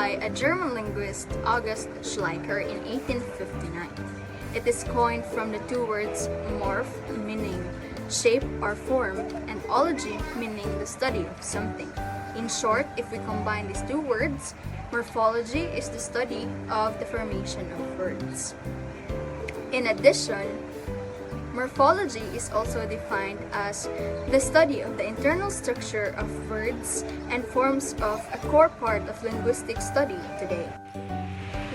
by a German linguist, August Schleicher, in 1859. It is coined from the two words morph, meaning shape or form, and ology, meaning the study of something. In short, if we combine these two words, morphology is the study of the formation of words. In addition, morphology is also defined as the study of the internal structure of words and forms of a core part of linguistic study today.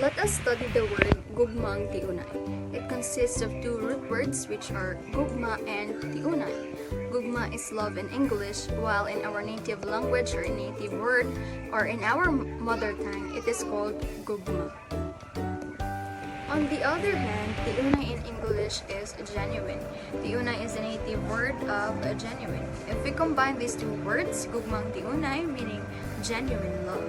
Let us study the word gugmang tiunay. It consists of two root words which are gugma and tiunay. Gugma is love in English, while in our native language or native word or in our mother tongue, it is called gugma. On the other hand, tiunay in English is genuine. Tiunay is a native word of genuine. If we combine these two words, gugmang tiunay, meaning genuine love.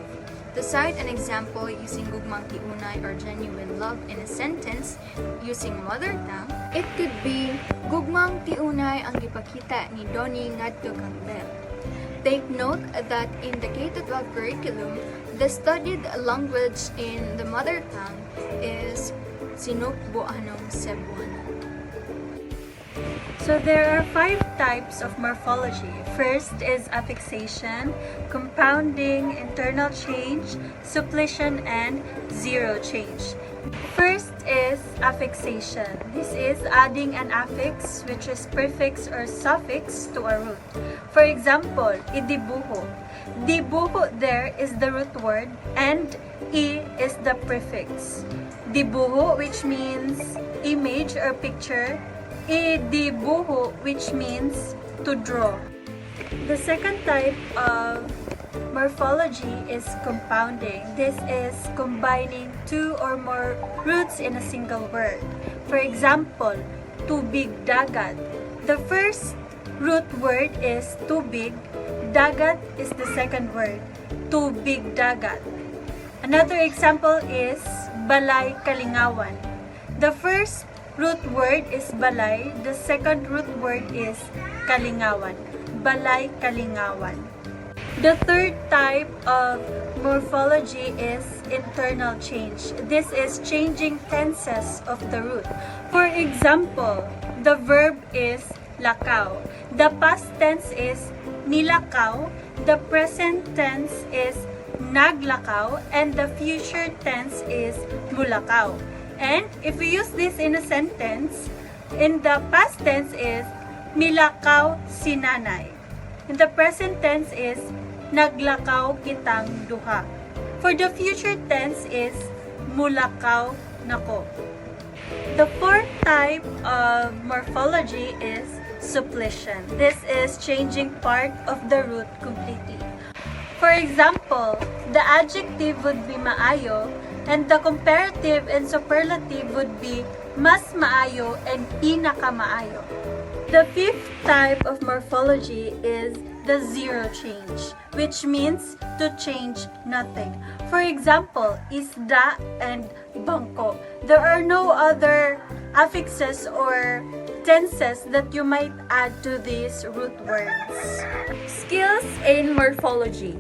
To cite an example using gugmang tiunay or genuine love in a sentence using mother tongue, it could be, gugmang tiunay ang gipakita ni Donnie ngadto kang Bel. Take note that in the K-12 curriculum, the studied language in the mother tongue is Sinukbuanong Cebuano. So there are 5 types of morphology. First is affixation, compounding, internal change, suppletion, and zero change. First is affixation. This is adding an affix, which is prefix or suffix, to a root. For example, Idibuho. Dibuho there is the root word and I is the prefix. Dibuho, which means image or picture. Idibuho, which means to draw. The second type of morphology is compounding. This is combining two or more roots in a single word. For example, tubig dagat. The first root word is tubig. Dagat is the second word. Tubig dagat. Another example is balay kalingawan. The first root word is balay. The second root word is kalingawan. Balay kalingawan. The third type of morphology is internal change. This is changing tenses of the root. For example, the verb is lakaw. The past tense is nilakaw. The present tense is naglakaw. And the future tense is mulakaw. And if we use this in a sentence, in the past tense is milakaw si nanay. In the present tense is naglakaw kitang duha. For the future tense is mulakaw nako. The fourth type of morphology is suppletion. This is changing part of the root completely. For example, the adjective would be maayo, and the comparative and superlative would be mas maayo and pinakamaayo. The fifth type of morphology is the zero change, which means to change nothing. For example, isda and bangko. There are no other affixes or tenses that you might add to these root words. Skills in morphology.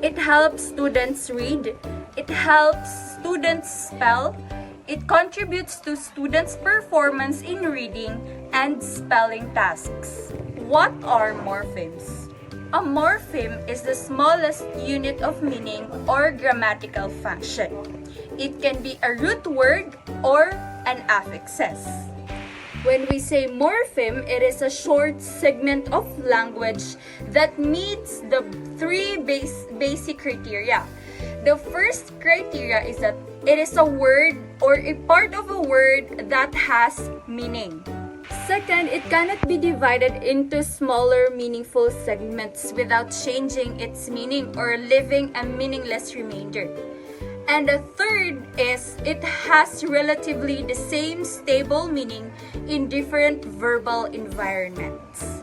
It helps students read. It helps students spell. It contributes to students' performance in reading and spelling tasks. What are morphemes? A morpheme is the smallest unit of meaning or grammatical function. It can be a root word or an affixes. When we say morpheme, it is a short segment of language that meets the 3 basic criteria. The first criteria is that it is a word or a part of a word that has meaning. Second, it cannot be divided into smaller meaningful segments without changing its meaning or leaving a meaningless remainder. And the third is it has relatively the same stable meaning in different verbal environments.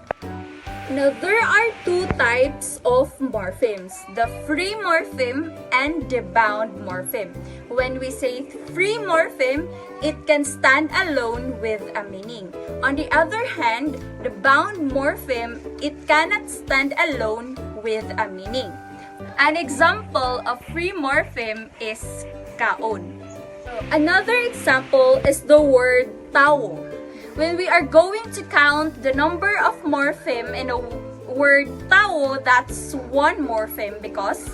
Now, there are 2 types of morphemes, the free morpheme and the bound morpheme. When we say free morpheme, it can stand alone with a meaning. On the other hand, the bound morpheme, it cannot stand alone with a meaning. An example of free morpheme is kaon. Another example is the word tao. When we are going to count the number of morpheme in a word tao, that's one morpheme because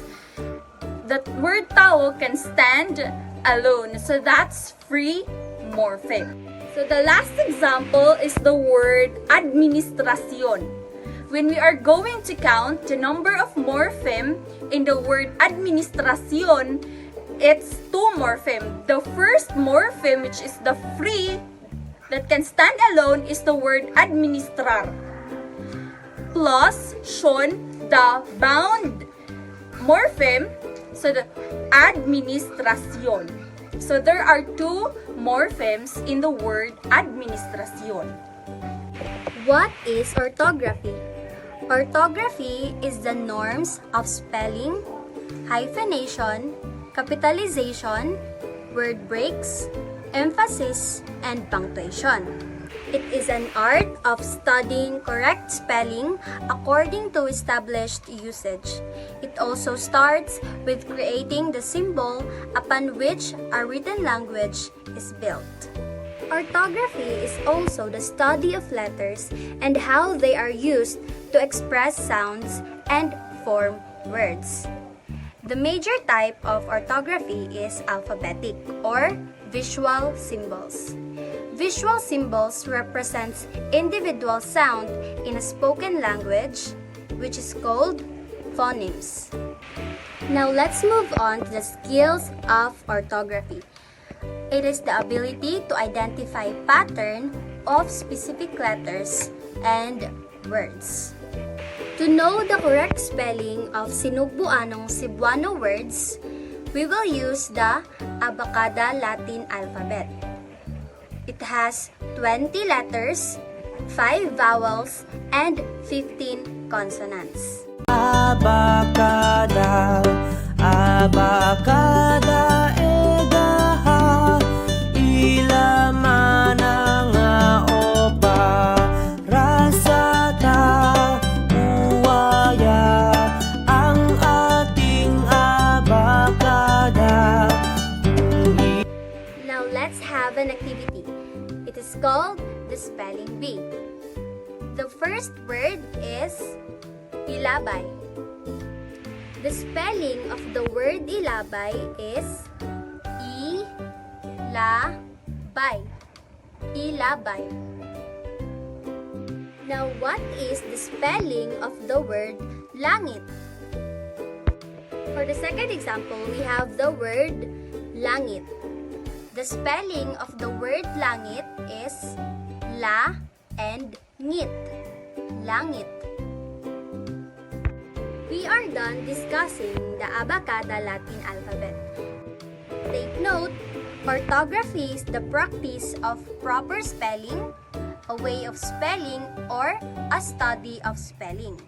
the word tao can stand alone. So that's free morpheme. So the last example is the word administración. When we are going to count the number of morpheme in the word administración, it's two morpheme. The first morpheme, which is the free, that can stand alone, is the word administrar. Plus, tion, the bound morpheme, so the administración. So there are two morphemes in the word administración. What is orthography? Orthography is the norms of spelling, hyphenation, capitalization, word breaks, emphasis, and punctuation. It is an art of studying correct spelling according to established usage. It also starts with creating the symbol upon which a written language is built. Orthography is also the study of letters and how they are used to express sounds and form words. The major type of orthography is alphabetic or visual symbols. Visual symbols represents individual sound in a spoken language, which is called phonemes. Now let's move on to the skills of orthography. It is the ability to identify pattern of specific letters and words. To know the correct spelling of Sinugbuanong Cebuano words, we will use the Abacada Latin alphabet. It has 20 letters, 5 vowels, and 15 consonants. Abacada, abacada, egaha, ilamana nga opa, rasata, uwaya, ang ating abacada. Now let's have an activity. It is called the spelling bee. The first word is ilabay. The spelling of the word ilabay is I-la-bay. Ilabay. Now, what is the spelling of the word langit? For the second example, we have the word langit. The spelling of the word langit is la and ngit. Langit. We are done discussing the Abacada Latin alphabet. Take note, orthography is the practice of proper spelling, a way of spelling, or a study of spelling.